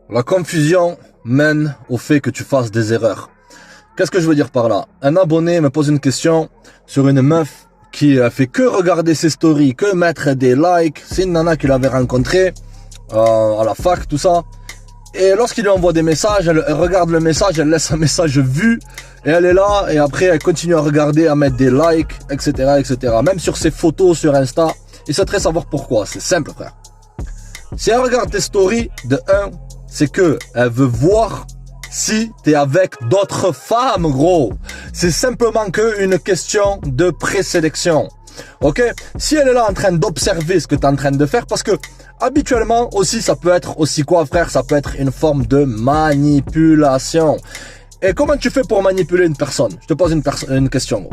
La confusion mène au fait que tu fasses des erreurs. Qu'est-ce que je veux dire par là? Un abonné me pose une question sur une meuf qui fait que regarder ses stories, que mettre des likes. C'est une nana qu'il avait rencontrée à la fac, tout ça. Et lorsqu'il lui envoie des messages, elle regarde le message, elle laisse un message vu, et elle est là, et après elle continue à regarder, à mettre des likes, etc., etc. Même sur ses photos sur Insta. Il souhaiterait savoir pourquoi. C'est simple, frère. Si elle regarde tes stories, de 1, c'est que elle veut voir si t'es avec d'autres femmes, gros. C'est simplement que une question de présélection. Ok? Si elle est là en train d'observer ce que t'es en train de faire, parce que habituellement aussi, ça peut être aussi quoi, frère? Ça peut être une forme de manipulation. Et comment tu fais pour manipuler une personne? Je te pose une question, gros.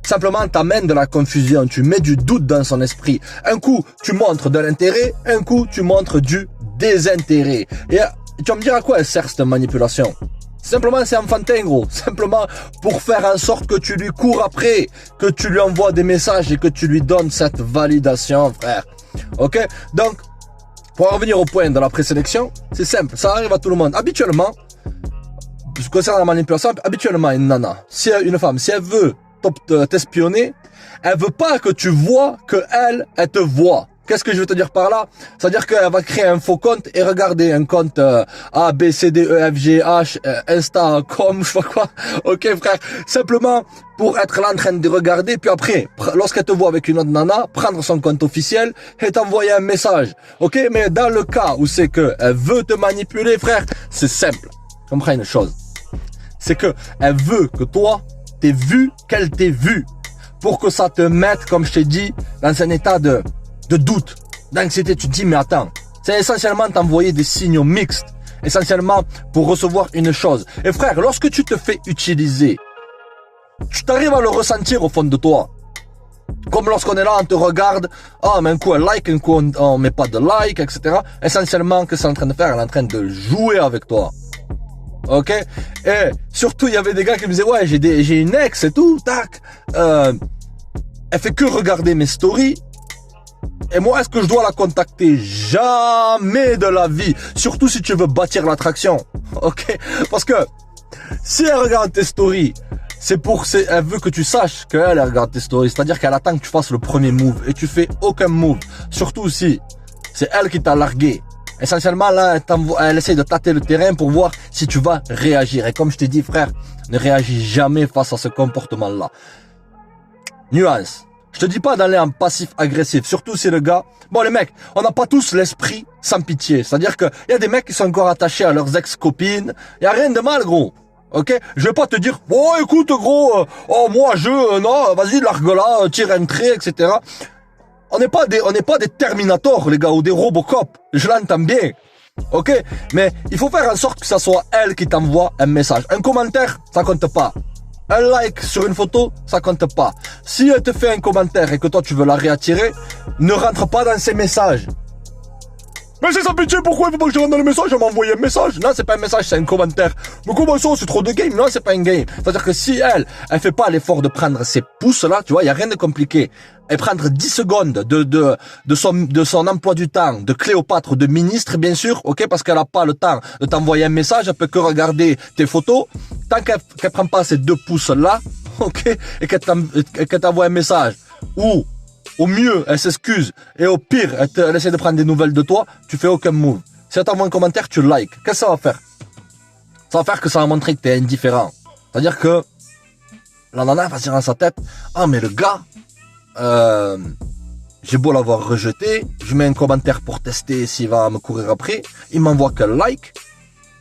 Simplement, t'amènes de la confusion, tu mets du doute dans son esprit. Un coup, tu montres de l'intérêt, un coup, tu montres du désintérêt. Et tu vas me dire à quoi elle sert cette manipulation? Simplement, c'est enfantin, gros. Simplement pour faire en sorte que tu lui cours après, que tu lui envoies des messages et que tu lui donnes cette validation, frère. Ok? Donc, pour en revenir au point de la présélection, c'est simple, ça arrive à tout le monde. Habituellement, concernant la manipulation, habituellement, une nana, si une femme, si elle veut t'espionner, elle veut pas que tu vois que elle te voit. Qu'est-ce que je veux te dire par là? C'est-à-dire qu'elle va créer un faux compte et regarder un compte A, B, C, D, E, F, G, H, Insta, com, je sais pas quoi. Ok, frère. Simplement pour être là en train de regarder, puis après, lorsqu'elle te voit avec une autre nana, prendre son compte officiel et t'envoyer un message. Ok, mais dans le cas où c'est que elle veut te manipuler, frère, c'est simple. Comprends une chose. C'est que elle veut que toi, t'es vu qu'elle t'ait vu. Pour que ça te mette, comme je t'ai dit, dans un état de doute, d'anxiété. Tu te dis, mais attends, c'est essentiellement t'envoyer des signaux mixtes, essentiellement pour recevoir une chose. Et frère, lorsque tu te fais utiliser, tu t'arrives à le ressentir au fond de toi. Comme lorsqu'on est là, on te regarde, ah, mais un coup elle like, un coup on met pas de like, etc. Essentiellement, que c'est en train de faire? Elle est en train de jouer avec toi. Ok? Et surtout, il y avait des gars qui me disaient, ouais, j'ai une ex et tout, tac. Elle fait que regarder mes stories. Et moi, est-ce que je dois la contacter? Jamais de la vie. Surtout si tu veux bâtir l'attraction. Ok? Parce que si elle regarde tes stories, elle veut que tu saches qu'elle regarde tes stories. C'est-à-dire qu'elle attend que tu fasses le premier move. Et tu fais aucun move. Surtout si c'est elle qui t'a largué. Essentiellement, là, elle essaie de tâter le terrain pour voir si tu vas réagir. Et comme je t'ai dit, frère, ne réagis jamais face à ce comportement-là. Nuance. Je te dis pas d'aller en passif-agressif, surtout si le gars... Bon, les mecs, on n'a pas tous l'esprit sans pitié. C'est-à-dire que y a des mecs qui sont encore attachés à leurs ex-copines. Y a rien de mal, gros. Ok? Je vais pas te dire, bon, écoute, gros, moi, non, vas-y, largue-la, tire un trait, etc. On n'est pas des Terminators, les gars, ou des Robocop. Je l'entends bien. Ok? Mais il faut faire en sorte que ça soit elle qui t'envoie un message. Un commentaire, ça compte pas. Un like sur une photo, ça compte pas. Si elle te fait un commentaire et que toi tu veux la réattirer, ne rentre pas dans ses messages. Mais c'est sans pitié, pourquoi il faut pas que je rentre dans le message? Elle m'a envoyé un message. Non, c'est pas un message, c'est un commentaire. Mais comment ça, c'est trop de game? Non, c'est pas un game. C'est-à-dire que si elle fait pas l'effort de prendre ses pouces là, tu vois, y a rien de compliqué. Et prendre 10 secondes de son emploi du temps, de Cléopâtre, de ministre, bien sûr, ok, parce qu'elle a pas le temps de t'envoyer un message, elle peut que regarder tes photos. Tant qu'elle prend pas ces 2 pouces là, ok, et qu'elle t'envoie un message, ou au mieux, elle s'excuse, et au pire, elle essaie de prendre des nouvelles de toi, tu fais aucun move. Si elle t'envoie un commentaire, tu likes. Qu'est-ce que ça va faire? Ça va faire que ça va montrer que t'es indifférent. C'est-à-dire que la nana va se dire dans sa tête, ah mais le gars, j'ai beau l'avoir rejeté, je mets un commentaire pour tester s'il va me courir après, il m'envoie que like,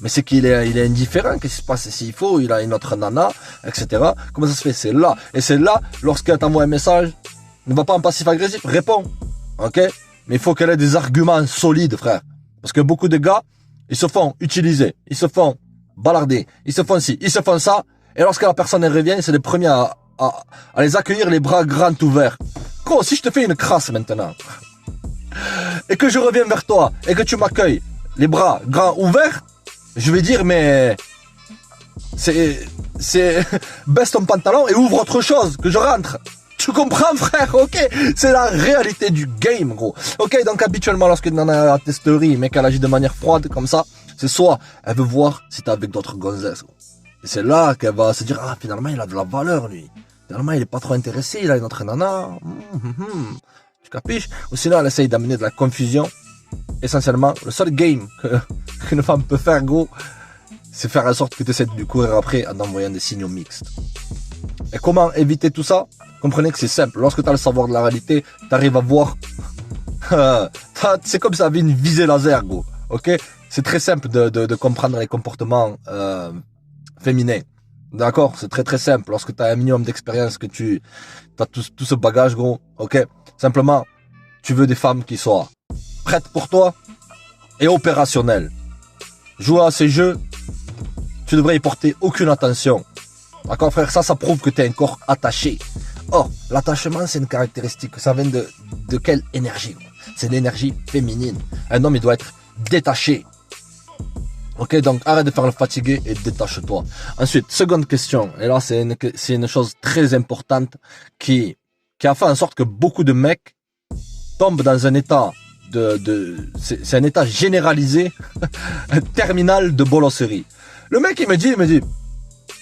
mais c'est qu'il est indifférent, qu'est-ce qui se passe s'il faut, il a une autre nana, etc. Comment ça se fait? C'est là. Et c'est là, lorsqu'elle t'envoie un message, ne va pas en passif-agressif, réponds. Ok? Mais il faut qu'elle ait des arguments solides, frère. Parce que beaucoup de gars, ils se font utiliser, ils se font balarder, ils se font ci, ils se font ça, et lorsque la personne revient, c'est les premiers à les accueillir les bras grands ouverts. Gros, si je te fais une crasse maintenant, et que je reviens vers toi, et que tu m'accueilles les bras grands ouverts, je vais dire, mais baisse ton pantalon et ouvre autre chose, que je rentre. Tu comprends, frère? Ok, c'est la réalité du game, gros. Ok, donc habituellement, lorsque une nana a tes stories, mais qu'elle agit de manière froide comme ça, C'est soit elle veut voir si t'es avec d'autres gonzesses. Et c'est là qu'elle va se dire, ah, finalement, il a de la valeur, lui. Finalement, il est pas trop intéressé, il a une autre nana. Tu capiches? Ou sinon, elle essaye d'amener de la confusion. Essentiellement, le seul game qu'une femme peut faire, gros, c'est faire en sorte que tu essaies de lui courir après en envoyant des signaux mixtes. Et comment éviter tout ça? Comprenez que c'est simple. Lorsque tu as le savoir de la réalité, tu arrives à voir... c'est comme ça, une visée laser, gros. Ok? C'est très simple de comprendre les comportements féminins. D'accord? C'est très très simple. Lorsque tu as un minimum d'expérience, que tu as tout ce bagage, gros. Ok? Simplement, tu veux des femmes qui soient prêtes pour toi et opérationnelles. Jouer à ces jeux, tu devrais y porter aucune attention. D'accord, frère? Ça prouve que tu es un corps attaché. Or, l'attachement, c'est une caractéristique. Ça vient de quelle énergie? C'est l'énergie féminine. Un homme, il doit être détaché. Ok, donc arrête de faire le fatigué et détache-toi. Ensuite, seconde question. Et là, c'est une chose très importante qui a fait en sorte que beaucoup de mecs tombent dans un état c'est un état généralisé, terminal de bolosserie. Le mec, il me dit,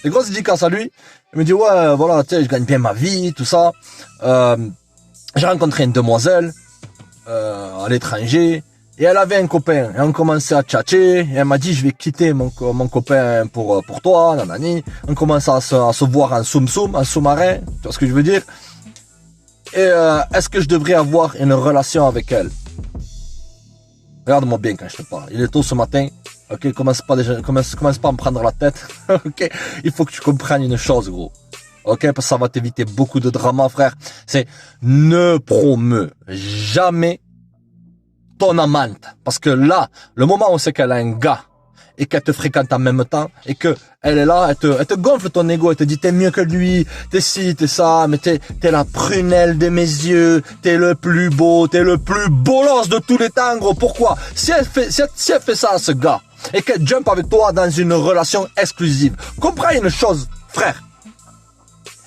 les grosses dédicaces à lui, il me dit, ouais, voilà, tu sais, je gagne bien ma vie, tout ça. J'ai rencontré une demoiselle à l'étranger, et elle avait un copain, et on commençait à tchatcher, et elle m'a dit, je vais quitter mon copain pour toi, nanani. On commence à se voir en soum-soum, en sous-marin, tu vois ce que je veux dire? Et est-ce que je devrais avoir une relation avec elle? Regarde-moi bien quand je te parle. Il est tôt ce matin. Ok, commence pas à me prendre la tête. Ok, il faut que tu comprennes une chose, gros. Ok, parce que ça va t'éviter beaucoup de drama, frère. C'est ne promeut jamais ton amante. Parce que là, le moment où c'est qu'elle a un gars et qu'elle te fréquente en même temps et que elle est là, elle te gonfle ton ego, elle te dit t'es mieux que lui, t'es ci, t'es ça, mais t'es la prunelle de mes yeux, t'es le plus beau, t'es le plus bolos de tous les temps, gros. Pourquoi? Si elle fait ça à ce gars et qu'elle jump avec toi dans une relation exclusive, comprends une chose, frère.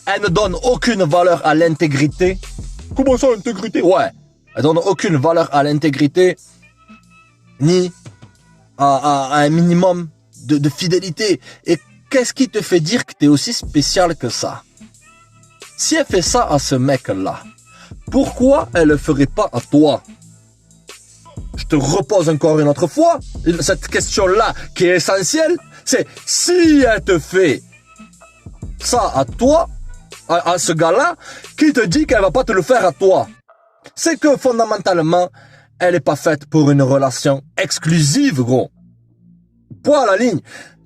Elle ne donne aucune valeur à l'intégrité. Comment ça, l'intégrité? Ouais. Elle donne aucune valeur à l'intégrité, ni à un minimum de fidélité. Et qu'est-ce qui te fait dire que t'es aussi spécial que ça? Si elle fait ça à ce mec-là, pourquoi elle le ferait pas à toi? Je te repose encore une autre fois cette question-là qui est essentielle. C'est si elle te fait ça à toi, à ce gars-là, qui te dit qu'elle va pas te le faire à toi? C'est que fondamentalement, elle est pas faite pour une relation exclusive, gros. Point à la ligne.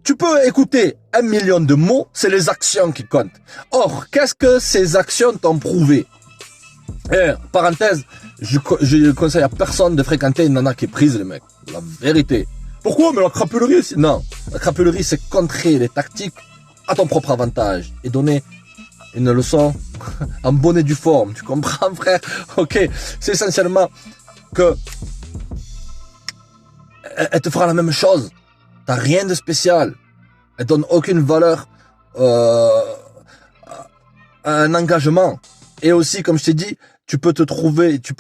Tu peux écouter 1 million de mots, c'est les actions qui comptent. Or, qu'est-ce que ces actions t'ont prouvé? Et, parenthèse, je conseille à personne de fréquenter une nana qui est prise, les mecs. La vérité. Pourquoi? Mais la crapulerie aussi. Non. La crapulerie, c'est contrer les tactiques à ton propre avantage et donner une leçon en bonne et due forme. Tu comprends, frère? Ok. C'est essentiellement que elle te fera la même chose. T'as rien de spécial. Elle donne aucune valeur à un engagement. Et aussi, comme je t'ai dit, tu peux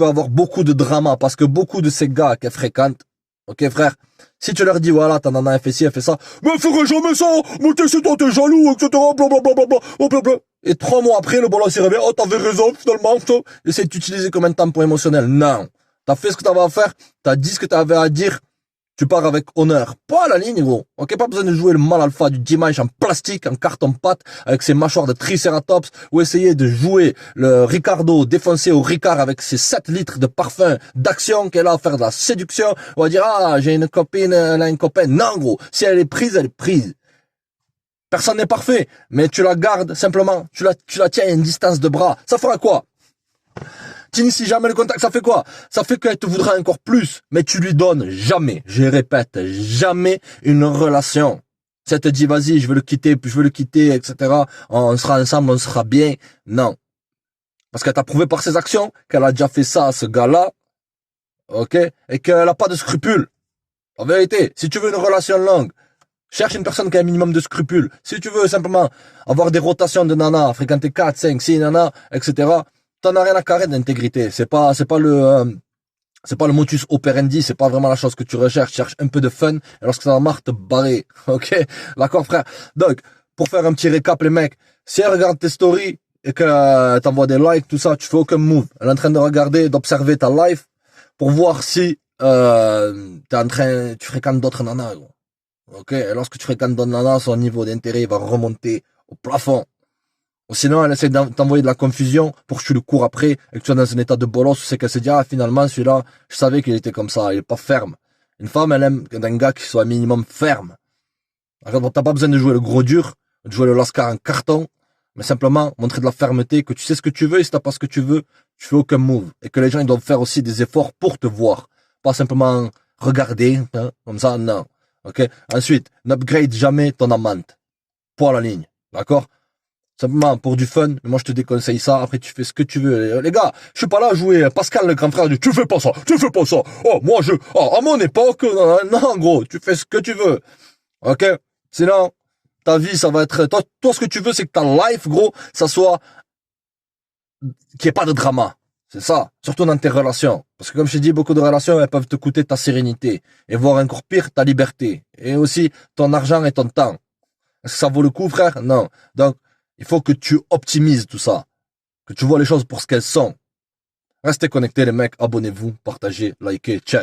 avoir beaucoup de drama parce que beaucoup de ces gars qu'elle fréquente, ok frère, si tu leur dis voilà, ta nana elle fait ci, elle fait ça, mais elle ferait jamais ça, mais t'es toi, t'es jaloux, etc. Blablabla. Et 3 mois après, le bolos il revient, oh t'avais raison finalement, essaie d'utiliser comme un tampon émotionnel. Non. T'as fait ce que t'avais à faire, t'as dit ce que t'avais à dire. Tu pars avec honneur. Pas à la ligne, gros. Ok, pas besoin de jouer le mal alpha du dimanche en plastique, en carton-pâte, avec ses mâchoires de triceratops, ou essayer de jouer le Ricardo défoncé au Ricard avec ses 7 litres de parfum d'action qu'elle a à faire de la séduction. On va dire, ah, j'ai une copine, elle a un copain. Non, gros. Si elle est prise, elle est prise. Personne n'est parfait. Mais tu la gardes, simplement. Tu la tiens à une distance de bras. Ça fera quoi? Tu n'inities jamais le contact, ça fait quoi? Ça fait qu'elle te voudra encore plus, mais tu lui donnes jamais, je répète, jamais une relation. Si elle te dit, vas-y, je veux le quitter, etc., on sera ensemble, on sera bien. Non. Parce qu'elle t'a prouvé par ses actions qu'elle a déjà fait ça à ce gars-là, ok? Et qu'elle a pas de scrupules. En vérité, si tu veux une relation longue, cherche une personne qui a un minimum de scrupules. Si tu veux simplement avoir des rotations de nanas, fréquenter 4, 5, 6 nanas, etc., t'en as rien à carrer d'intégrité. C'est pas C'est pas le modus operandi, c'est pas vraiment la chose que tu recherches. Cherche un peu de fun, et lorsque ça marre, te barrer. Ok? D'accord, frère? Donc, pour faire un petit récap, les mecs, si elle regarde tes stories et que t'envoies des likes, tout ça, tu fais aucun move. Elle est en train de regarder, d'observer ta life pour voir si tu fréquentes d'autres nanas, gros. Ok? Et lorsque tu fréquentes d'autres nanas, son niveau d'intérêt va remonter au plafond. Ou sinon, elle essaie d'envoyer de la confusion pour que tu le cours après et que tu sois dans un état de bolos. C'est qu'elle se dit, ah, finalement, celui-là, je savais qu'il était comme ça, il est pas ferme. Une femme, elle aime un gars qui soit minimum ferme. Alors, t'as pas besoin de jouer le gros dur, de jouer le lascar en carton, mais simplement montrer de la fermeté, que tu sais ce que tu veux, et si t'as pas ce que tu veux, tu fais aucun move. Et que les gens, ils doivent faire aussi des efforts pour te voir. Pas simplement regarder, hein, comme ça, non. Ok? Ensuite, n'upgrade jamais ton amante. Point à la ligne. D'accord? Simplement pour du fun, mais moi je te déconseille ça, après tu fais ce que tu veux. Les gars, je suis pas là à jouer Pascal le grand frère du tu fais pas ça, tu fais pas ça. Oh, moi à mon époque, non, non, gros, tu fais ce que tu veux. Ok? Sinon, ta vie ça va être, toi ce que tu veux c'est que ta life, gros, ça soit, qu'il n'y ait pas de drama. C'est ça. Surtout dans tes relations. Parce que comme je t'ai dit, beaucoup de relations, elles peuvent te coûter ta sérénité. Et voire encore pire, ta liberté. Et aussi ton argent et ton temps. Est-ce que ça vaut le coup, frère? Non. Donc, il faut que tu optimises tout ça. Que tu vois les choses pour ce qu'elles sont. Restez connectés, les mecs. Abonnez-vous, partagez, likez, chat.